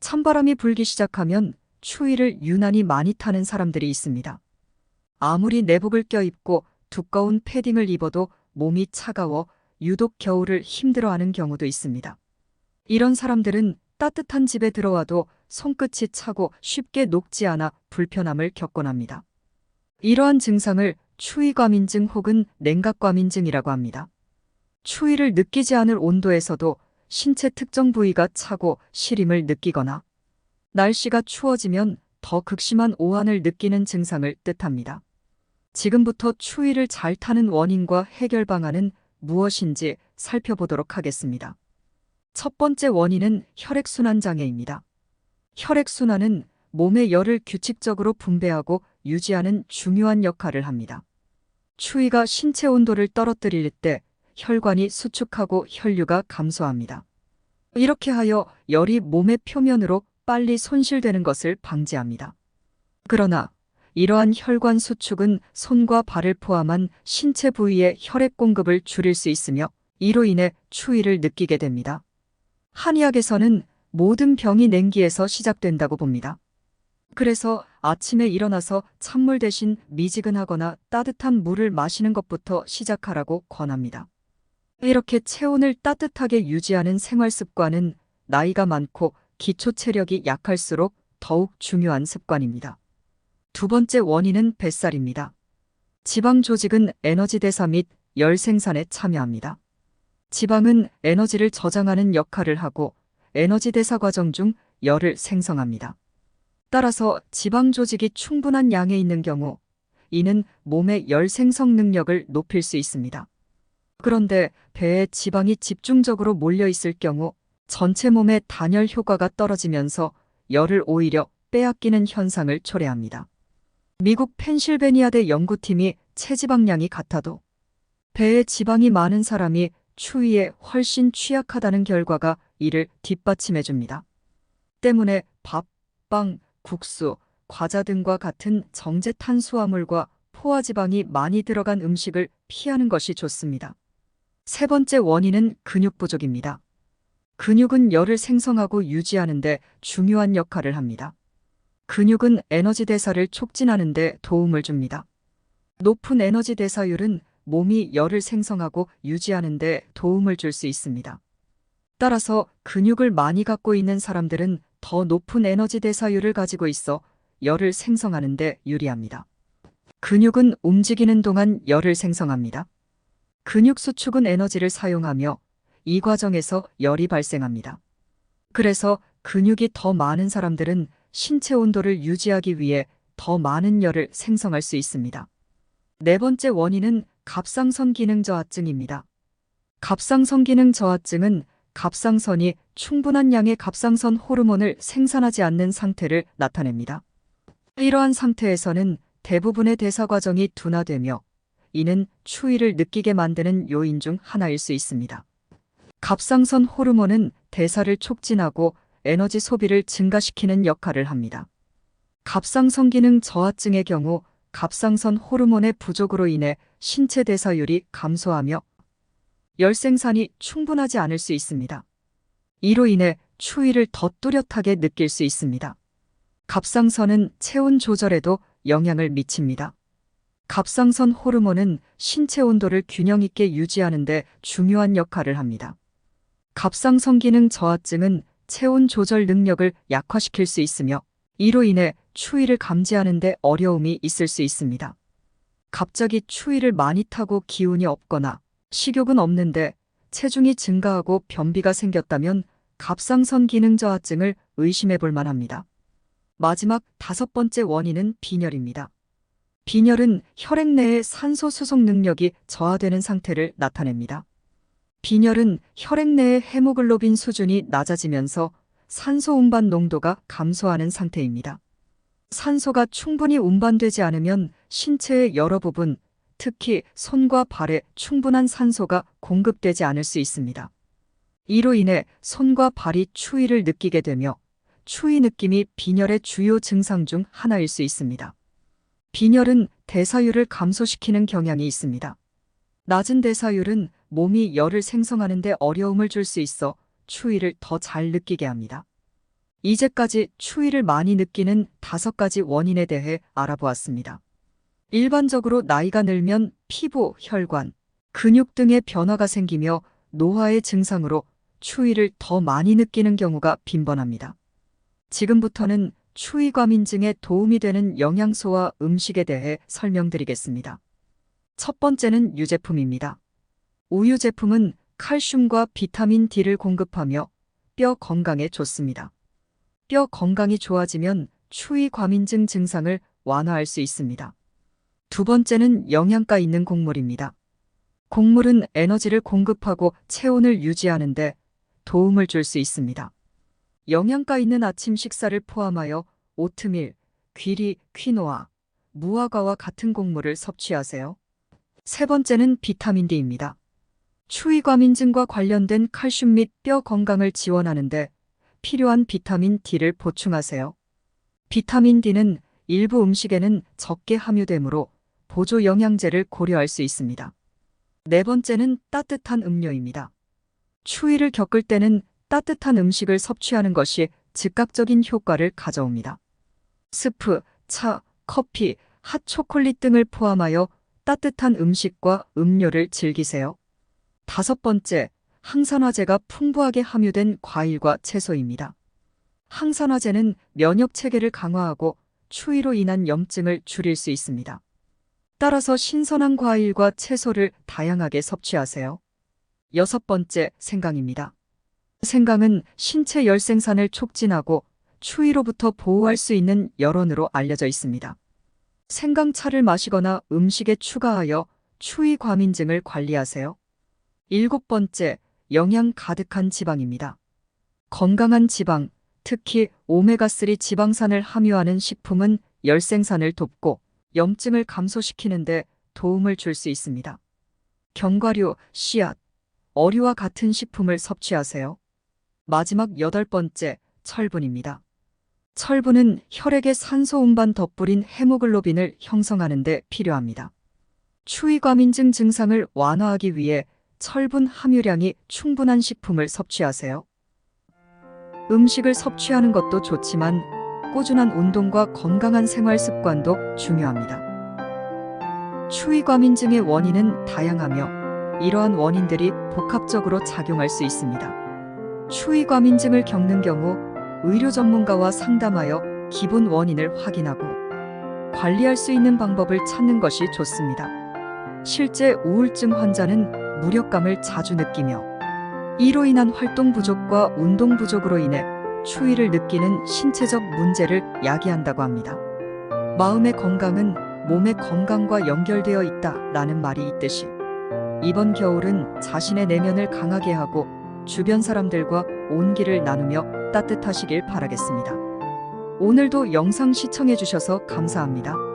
찬바람이 불기 시작하면 추위를 유난히 많이 타는 사람들이 있습니다. 아무리 내복을 껴입고 두꺼운 패딩을 입어도 몸이 차가워 유독 겨울을 힘들어하는 경우도 있습니다. 이런 사람들은 따뜻한 집에 들어와도 손끝이 차고 쉽게 녹지 않아 불편함을 겪곤 합니다. 이러한 증상을 추위과민증 혹은 냉각과민증이라고 합니다. 추위를 느끼지 않을 온도에서도 신체 특정 부위가 차고 시림을 느끼거나 날씨가 추워지면 더 극심한 오한을 느끼는 증상을 뜻합니다. 지금부터 추위를 잘 타는 원인과 해결 방안은 무엇인지 살펴보도록 하겠습니다. 첫 번째 원인은 혈액순환 장애입니다. 혈액순환은 몸의 열을 규칙적으로 분배하고 유지하는 중요한 역할을 합니다. 추위가 신체 온도를 떨어뜨릴 때 혈관이 수축하고 혈류가 감소합니다. 이렇게 하여 열이 몸의 표면으로 빨리 손실되는 것을 방지합니다. 그러나 이러한 혈관 수축은 손과 발을 포함한 신체 부위의 혈액 공급을 줄일 수 있으며 이로 인해 추위를 느끼게 됩니다. 한의학에서는 모든 병이 냉기에서 시작된다고 봅니다. 그래서 아침에 일어나서 찬물 대신 미지근하거나 따뜻한 물을 마시는 것부터 시작하라고 권합니다. 이렇게 체온을 따뜻하게 유지하는 생활 습관은 나이가 많고 기초 체력이 약할수록 더욱 중요한 습관입니다. 두 번째 원인은 뱃살입니다. 지방 조직은 에너지 대사 및 열 생산에 참여합니다. 지방은 에너지를 저장하는 역할을 하고 에너지 대사 과정 중 열을 생성합니다. 따라서 지방 조직이 충분한 양에 있는 경우 이는 몸의 열 생성 능력을 높일 수 있습니다. 그런데 배에 지방이 집중적으로 몰려 있을 경우 전체 몸의 단열 효과가 떨어지면서 열을 오히려 빼앗기는 현상을 초래합니다. 미국 펜실베니아대 연구팀이 체지방량이 같아도 배에 지방이 많은 사람이 추위에 훨씬 취약하다는 결과가 이를 뒷받침해 줍니다. 때문에 밥, 빵, 국수, 과자 등과 같은 정제 탄수화물과 포화지방이 많이 들어간 음식을 피하는 것이 좋습니다. 세 번째 원인은 근육 부족입니다. 근육은 열을 생성하고 유지하는 데 중요한 역할을 합니다. 근육은 에너지 대사를 촉진하는 데 도움을 줍니다. 높은 에너지 대사율은 몸이 열을 생성하고 유지하는 데 도움을 줄 수 있습니다. 따라서 근육을 많이 갖고 있는 사람들은 더 높은 에너지 대사율을 가지고 있어 열을 생성하는 데 유리합니다. 근육은 움직이는 동안 열을 생성합니다. 근육 수축은 에너지를 사용하며 이 과정에서 열이 발생합니다. 그래서 근육이 더 많은 사람들은 신체 온도를 유지하기 위해 더 많은 열을 생성할 수 있습니다. 네 번째 원인은 갑상선 기능 저하증입니다. 갑상선 기능 저하증은 갑상선이 충분한 양의 갑상선 호르몬을 생산하지 않는 상태를 나타냅니다. 이러한 상태에서는 대부분의 대사 과정이 둔화되며 이는 추위를 느끼게 만드는 요인 중 하나일 수 있습니다. 갑상선 호르몬은 대사를 촉진하고 에너지 소비를 증가시키는 역할을 합니다. 갑상선 기능 저하증의 경우 갑상선 호르몬의 부족으로 인해 신체 대사율이 감소하며 열 생산이 충분하지 않을 수 있습니다. 이로 인해 추위를 더 뚜렷하게 느낄 수 있습니다. 갑상선은 체온 조절에도 영향을 미칩니다. 갑상선 호르몬은 신체 온도를 균형 있게 유지하는 데 중요한 역할을 합니다. 갑상선 기능 저하증은 체온 조절 능력을 약화시킬 수 있으며 이로 인해 추위를 감지하는 데 어려움이 있을 수 있습니다. 갑자기 추위를 많이 타고 기운이 없거나 식욕은 없는데 체중이 증가하고 변비가 생겼다면 갑상선 기능 저하증을 의심해 볼 만합니다. 마지막 다섯 번째 원인은 빈혈입니다. 빈혈은 혈액 내의 산소 수송 능력이 저하되는 상태를 나타냅니다. 빈혈은 혈액 내의 헤모글로빈 수준이 낮아지면서 산소 운반 농도가 감소하는 상태입니다. 산소가 충분히 운반되지 않으면 신체의 여러 부분, 특히 손과 발에 충분한 산소가 공급되지 않을 수 있습니다. 이로 인해 손과 발이 추위를 느끼게 되며 추위 느낌이 빈혈의 주요 증상 중 하나일 수 있습니다. 빈혈은 대사율을 감소시키는 경향이 있습니다. 낮은 대사율은 몸이 열을 생성하는 데 어려움을 줄 수 있어 추위를 더 잘 느끼게 합니다. 이제까지 추위를 많이 느끼는 5가지 원인에 대해 알아보았습니다. 일반적으로 나이가 들면 피부, 혈관, 근육 등의 변화가 생기며 노화의 증상으로 추위를 더 많이 느끼는 경우가 빈번합니다. 지금부터는 추위 과민증에 도움이 되는 영양소와 음식에 대해 설명드리겠습니다. 첫 번째는 유제품입니다. 우유 제품은 칼슘과 비타민 D를 공급하며 뼈 건강에 좋습니다. 뼈 건강이 좋아지면 추위 과민증 증상을 완화할 수 있습니다. 두 번째는 영양가 있는 곡물입니다. 곡물은 에너지를 공급하고 체온을 유지하는 데 도움을 줄 수 있습니다. 영양가 있는 아침 식사를 포함하여 오트밀, 귀리, 퀴노아, 무화과와 같은 곡물을 섭취하세요. 세 번째는 비타민 D입니다. 추위 과민증과 관련된 칼슘 및 뼈 건강을 지원하는 데 필요한 비타민 D를 보충하세요. 비타민 D는 일부 음식에는 적게 함유되므로 보조 영양제를 고려할 수 있습니다. 네 번째는 따뜻한 음료입니다. 추위를 겪을 때는 따뜻한 음식을 섭취하는 것이 즉각적인 효과를 가져옵니다. 스프, 차, 커피, 핫초콜릿 등을 포함하여 따뜻한 음식과 음료를 즐기세요. 다섯 번째, 항산화제가 풍부하게 함유된 과일과 채소입니다. 항산화제는 면역 체계를 강화하고 추위로 인한 염증을 줄일 수 있습니다. 따라서 신선한 과일과 채소를 다양하게 섭취하세요. 여섯 번째, 생강입니다. 생강은 신체 열 생산을 촉진하고 추위로부터 보호할 수 있는 열원으로 알려져 있습니다. 생강차를 마시거나 음식에 추가하여 추위 과민증을 관리하세요. 일곱 번째, 영양 가득한 지방입니다. 건강한 지방, 특히 오메가3 지방산을 함유하는 식품은 열 생산을 돕고 염증을 감소시키는 데 도움을 줄 수 있습니다. 견과류, 씨앗, 어류와 같은 식품을 섭취하세요. 마지막 여덟 번째, 철분입니다. 철분은 혈액에 산소 운반 덧불인 헤모글로빈을 형성하는 데 필요합니다. 추위 과민증 증상을 완화하기 위해 철분 함유량이 충분한 식품을 섭취하세요. 음식을 섭취하는 것도 좋지만 꾸준한 운동과 건강한 생활 습관도 중요합니다. 추위 과민증의 원인은 다양하며 이러한 원인들이 복합적으로 작용할 수 있습니다. 추위 과민증을 겪는 경우 의료 전문가와 상담하여 기본 원인을 확인하고 관리할 수 있는 방법을 찾는 것이 좋습니다. 실제 우울증 환자는 무력감을 자주 느끼며 이로 인한 활동 부족과 운동 부족으로 인해 추위를 느끼는 신체적 문제를 야기한다고 합니다. 마음의 건강은 몸의 건강과 연결되어 있다라는 말이 있듯이 이번 겨울은 자신의 내면을 강하게 하고 주변 사람들과 온기를 나누며 따뜻하시길 바라겠습니다. 오늘도 영상 시청해 주셔서 감사합니다.